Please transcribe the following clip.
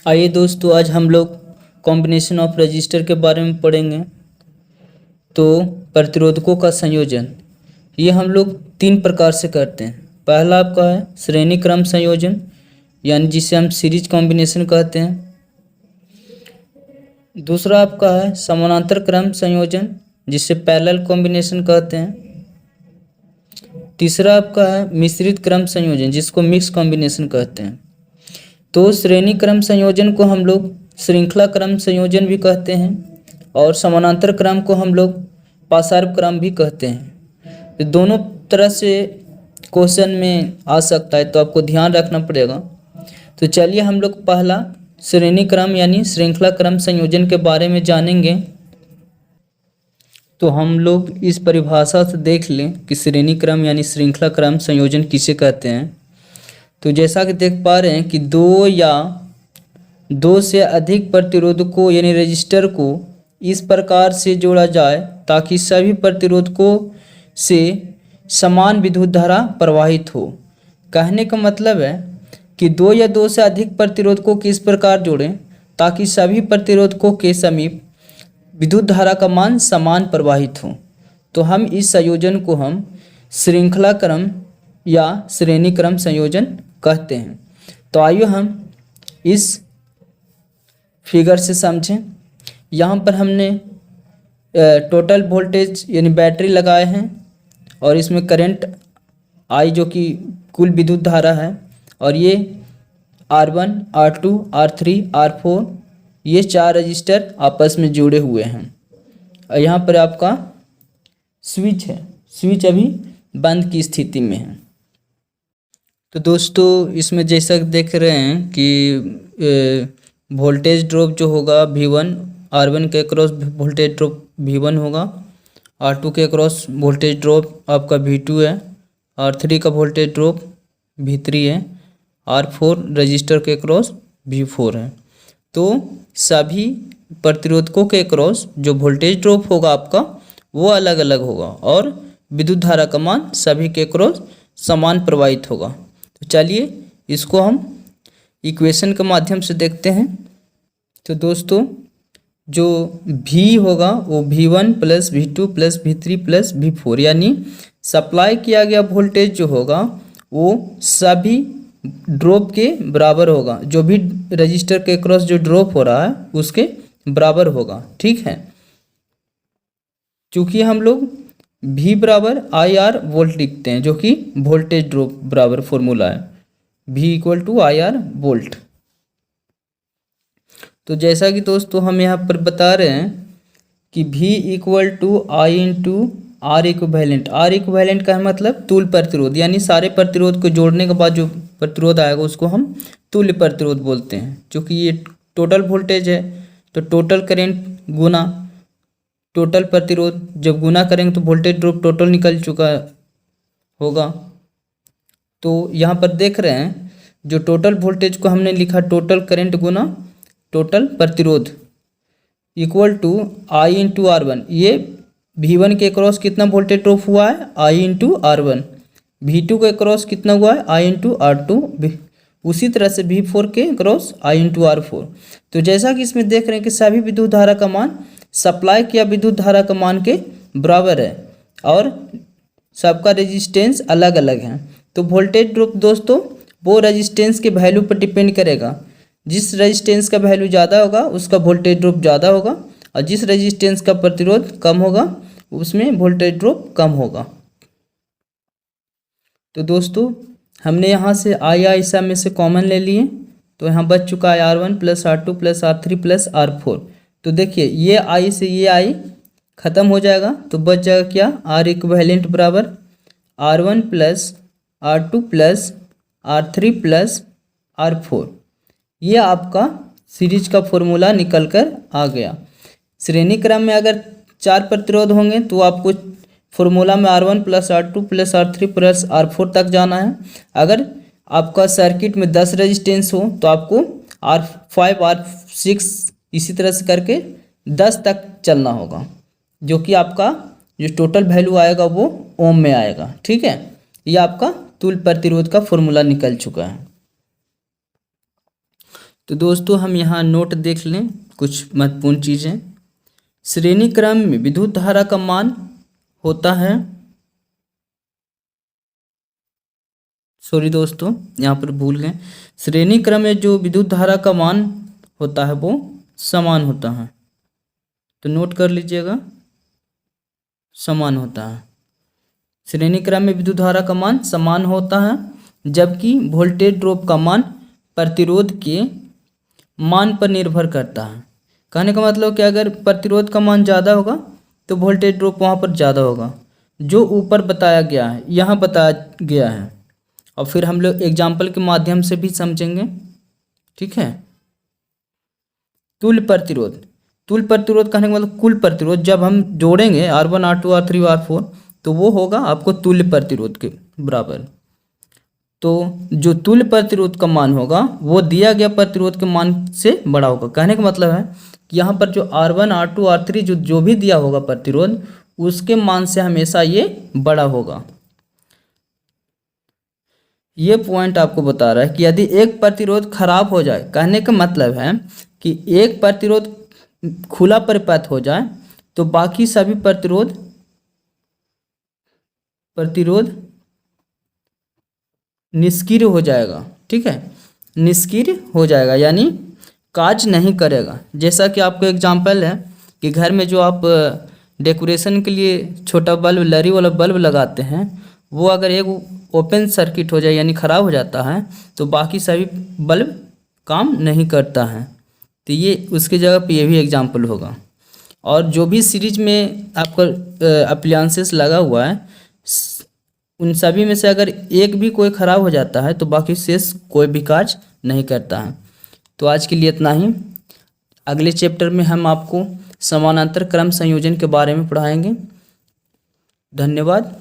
आइए दोस्तों, आज हम लोग कॉम्बिनेशन ऑफ रजिस्टर के बारे में पढ़ेंगे। तो प्रतिरोधकों का संयोजन ये हम लोग तीन प्रकार से करते हैं। पहला आपका है श्रेणी क्रम संयोजन, यानी जिसे हम सीरीज कॉम्बिनेशन कहते हैं। दूसरा आपका है समानांतर क्रम संयोजन, जिसे पैरेलल कॉम्बिनेशन कहते हैं। तीसरा आपका है मिश्रित क्रम संयोजन, जिसको मिक्स कॉम्बिनेशन कहते हैं। तो श्रेणी क्रम संयोजन को हम लोग श्रृंखला क्रम संयोजन भी कहते हैं और समानांतर क्रम को हम लोग पाशार्व क्रम भी कहते हैं। तो दोनों तरह से क्वेश्चन में आ सकता है, तो आपको ध्यान रखना पड़ेगा। तो चलिए हम लोग पहला श्रेणी क्रम यानी श्रृंखला क्रम संयोजन के बारे में जानेंगे। तो हम लोग इस परिभाषा से देख लें कि श्रेणी क्रम यानी श्रृंखला क्रम संयोजन किसे कहते हैं। तो जैसा कि देख पा रहे हैं कि दो या दो से अधिक प्रतिरोधकों यानी रजिस्टर को इस प्रकार से जोड़ा जाए ताकि सभी प्रतिरोधकों से समान विद्युत धारा प्रवाहित हो। कहने का मतलब है कि दो या दो से अधिक प्रतिरोधकों को इस प्रकार जोड़ें ताकि सभी प्रतिरोधकों के समीप विद्युत धारा का मान समान प्रवाहित हो। तो हम इस संयोजन को हम श्रृंखला क्रम या श्रेणी क्रम संयोजन कहते हैं। तो आइए हम इस फिगर से समझें। यहाँ पर हमने टोटल वोल्टेज यानी बैटरी लगाए हैं और इसमें करंट आई जो कि कुल विद्युत धारा है, और ये R1, R2, R3, R4 ये चार रजिस्टर आपस में जुड़े हुए हैं। और यहाँ पर आपका स्विच है, स्विच अभी बंद की स्थिति में है। तो दोस्तों इसमें जैसा देख रहे हैं कि वोल्टेज ड्रॉप जो होगा V1, R1 के अक्रॉस वोल्टेज ड्रॉप V1 होगा, R2 के अक्रॉस वोल्टेज ड्रॉप आपका V2 है, R3 का वोल्टेज ड्रॉप V3 है, R4 रजिस्टर के अक्रॉस V4 है। तो सभी प्रतिरोधकों के अक्रॉस जो वोल्टेज ड्रॉप होगा आपका वो अलग अलग होगा और विद्युत धारा का मान सभी के अक्रॉस समान प्रवाहित होगा। तो चलिए इसको हम इक्वेशन के माध्यम से देखते हैं। तो दोस्तों जो V होगा वो V1 plus V2 plus V3 plus V4 यानी सप्लाई किया गया वोल्टेज जो होगा वो सभी ड्रॉप के बराबर होगा। जो भी रजिस्टर के क्रॉस जो ड्रॉप हो रहा है उसके बराबर होगा। ठीक है, चूँकि हम लोग V बराबर IR वोल्ट लिखते हैं, जो कि वोल्टेज ड्रॉप बराबर फॉर्मूला है, V equal to IR volt. तो जैसा कि दोस्तों हम यहाँ पर बता रहे हैं कि V equal to I into R equivalent. R equivalent का मतलब तुल्य प्रतिरोध, यानी सारे प्रतिरोध को जोड़ने के बाद जो प्रतिरोध आएगा उसको हम तुल्य प्रतिरोध बोलते हैं। क्योंकि ये टोटल वोल्टेज है तो टोटल करंट गुना टोटल प्रतिरोध, जब गुना करेंगे तो वोल्टेज ड्रॉप टोटल निकल चुका होगा। तो यहाँ पर देख रहे हैं जो टोटल वोल्टेज को हमने लिखा टोटल करंट गुना टोटल प्रतिरोध equal to I into R1। ये V1 के क्रॉस कितना वोल्टेज ड्रॉप हुआ है I इंटू R1, V2 के क्रॉस कितना हुआ है I इंटू R2, उसी तरह से V4 के क्रॉस I इंटू R4। तो जैसा कि इसमें देख रहे हैं कि सभी विद्युत धारा का मान सप्लाई किया विद्युत धारा का मान के बराबर है और सबका रेजिस्टेंस अलग अलग है। तो वोल्टेज ड्रॉप दोस्तों वो रेजिस्टेंस के वैल्यू पर डिपेंड करेगा। जिस रेजिस्टेंस का वैल्यू ज़्यादा होगा उसका वोल्टेज ड्रॉप ज़्यादा होगा और जिस रेजिस्टेंस का प्रतिरोध कम होगा उसमें वोल्टेज ड्रॉप कम होगा। तो दोस्तों हमने यहाँ से आई सब में से कॉमन ले लिए, तो यहाँ बच चुका है R1 plus R2 plus R3 plus R4। तो देखिए ये आई से ये आई ख़त्म हो जाएगा, तो बच जाएगा क्या R इक्विवेलेंट बराबर R1 plus R2 plus R3 plus R4। ये आपका सीरीज का फॉर्मूला निकल कर आ गया। श्रेणी क्रम में अगर चार प्रतिरोध होंगे तो आपको फॉर्मूला में R1 plus R2 plus R3 plus R4 तक जाना है। अगर आपका सर्किट में 10 रेजिस्टेंस हो तो आपको R5 R6 इसी तरह से करके 10 तक चलना होगा, जो कि आपका जो टोटल वैल्यू आएगा वो ओम में आएगा। ठीक है, ये आपका तुल्य प्रतिरोध का फॉर्मूला निकल चुका है। तो दोस्तों हम यहाँ नोट देख लें कुछ महत्वपूर्ण चीज़ें। श्रेणी क्रम में विद्युत धारा का मान होता है, सॉरी दोस्तों यहाँ पर भूल गए, श्रेणी क्रम में जो विद्युत धारा का मान होता है वो समान होता है। तो नोट कर लीजिएगा, समान होता है। श्रेणी क्रम में विद्युत धारा का मान समान होता है, जबकि वोल्टेज ड्रॉप का मान प्रतिरोध के मान पर निर्भर करता है। कहने का मतलब कि अगर प्रतिरोध का मान ज़्यादा होगा तो वोल्टेज ड्रॉप वहाँ पर ज़्यादा होगा, जो ऊपर बताया गया है, यहाँ बताया गया है। और फिर हम लोग एग्जाम्पल के माध्यम से भी समझेंगे, ठीक है। तुल्य प्रतिरोध, तुल्य प्रतिरोध कहने का मतलब कुल प्रतिरोध जब हम जोड़ेंगे R1 R2 R3 R4 तो वो होगा आपको तुल्य प्रतिरोध के बराबर। तो जो तुल्य प्रतिरोध का मान होगा वो दिया गया प्रतिरोध के मान से बड़ा होगा। कहने का मतलब है कि यहाँ पर जो R1 R2 R3 जो भी दिया होगा प्रतिरोध उसके मान से हमेशा ये बड़ा होगा। ये पॉइंट आपको बता रहा है कि यदि एक प्रतिरोध खराब हो जाए, कहने का मतलब है कि एक प्रतिरोध खुला परिपथ हो जाए तो बाकी सभी प्रतिरोध निष्क्रिय हो जाएगा, ठीक है, निष्क्रिय हो जाएगा यानी काज नहीं करेगा। जैसा कि आपको एग्जांपल है कि घर में जो आप डेकोरेशन के लिए छोटा बल्ब, लरी वाला बल्ब लगाते हैं, वो अगर एक ओपन सर्किट हो जाए यानी ख़राब हो जाता है तो बाकी सभी बल्ब काम नहीं करता है। तो ये उसकी जगह पे ये भी एग्जांपल होगा। और जो भी सीरीज में आपका अप्लायंसेस लगा हुआ है उन सभी में से अगर एक भी कोई ख़राब हो जाता है तो बाकी शेष कोई भी कार्य नहीं करता है। तो आज के लिए इतना ही। अगले चैप्टर में हम आपको समानांतर क्रम संयोजन के बारे में पढ़ाएंगे। धन्यवाद।